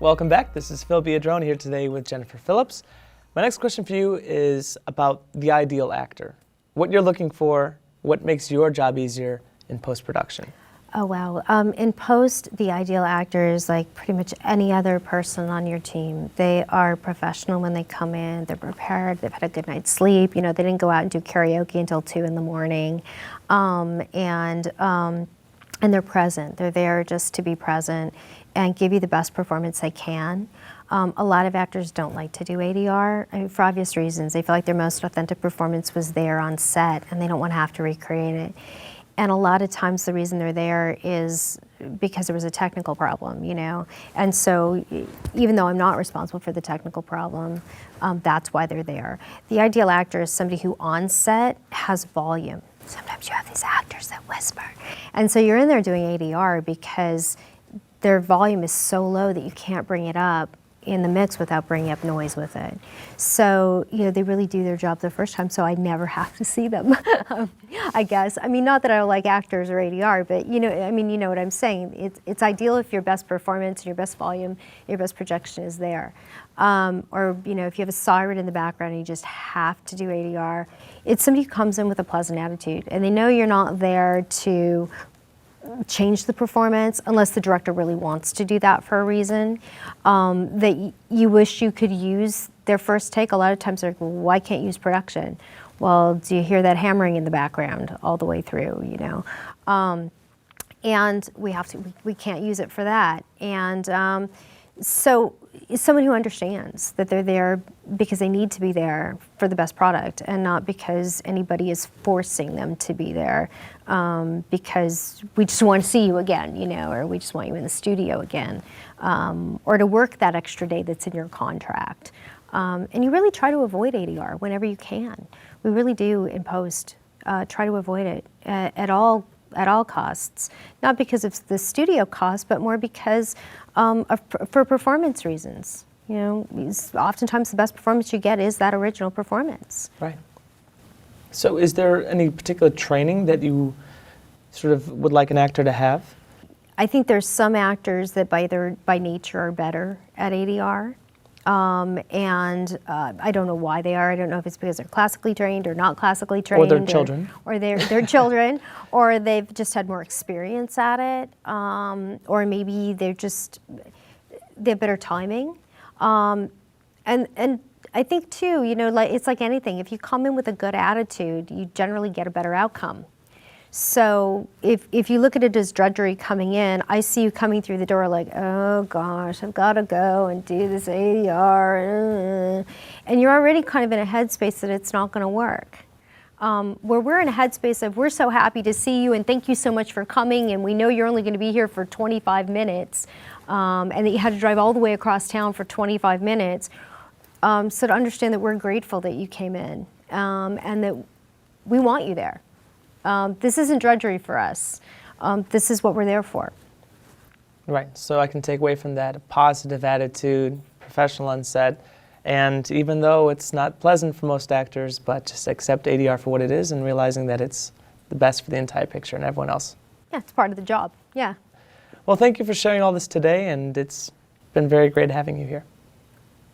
Welcome back. This is Phil Biedron here today with Jennifer Phillips. My next question for you is about the ideal actor. What you're looking for, what makes your job easier in post-production? Oh, wow. In post, the ideal actor is like pretty much any other person on your team. They are professional when they come in, they're prepared, they've had a good night's sleep, they didn't go out and do karaoke until 2 in the morning, and they're present. They're there just to be present and give you the best performance they can. A lot of actors don't like to do ADR, for obvious reasons. They feel like their most authentic performance was there on set and they don't want to have to recreate it. And a lot of times the reason they're there is because there was a technical problem, And so even though I'm not responsible for the technical problem, that's why they're there. The ideal actor is somebody who on set has volume. Sometimes you have these actors that whisper. And so you're in there doing ADR because their volume is so low that you can't bring it up in the mix without bringing up noise with it. So, they really do their job the first time, so I never have to see them, I guess. I mean, not that I don't like actors or ADR, but you know what I'm saying. It's ideal if your best performance and your best volume, your best projection is there. Or, if you have a siren in the background and you just have to do ADR, it's somebody who comes in with a pleasant attitude, and they know you're not there to change the performance unless the director really wants to do that for a reason, that you wish you could use their first take. A lot of times they're like, well, why can't you use production? Well, do you hear that hammering in the background all the way through, and we can't use it for that. And so it's someone who understands that they're there because they need to be there for the best product and not because anybody is forcing them to be there, because we just want to see you again, or we just want you in the studio again, or to work that extra day that's in your contract. And you really try to avoid ADR whenever you can. We really do in post try to avoid it at all costs, not because of the studio cost, but more because for performance reasons. Oftentimes the best performance you get is that original performance. Right. So is there any particular training that you sort of would like an actor to have? I think there's some actors that by nature are better at ADR. And I don't know why they are. I don't know if it's because they're classically trained or not classically trained. Or their children. Or they're children, or they've just had more experience at it, or maybe they have better timing. And I think too, it's like anything. If you come in with a good attitude, you generally get a better outcome. So if you look at it as drudgery coming in, I see you coming through the door like, oh gosh, I've got to go and do this ADR, and you're already kind of in a headspace that it's not going to work. Where we're in a headspace of we're so happy to see you and thank you so much for coming, and we know you're only going to be here for 25 minutes, and that you had to drive all the way across town for 25 minutes. So to understand that we're grateful that you came in, and that we want you there. This isn't drudgery for us. This is what we're there for. Right, so I can take away from that a positive attitude, professional on set, and even though it's not pleasant for most actors, but just accept ADR for what it is and realizing that it's the best for the entire picture and everyone else. Yeah, it's part of the job, yeah. Well, thank you for sharing all this today, and it's been very great having you here.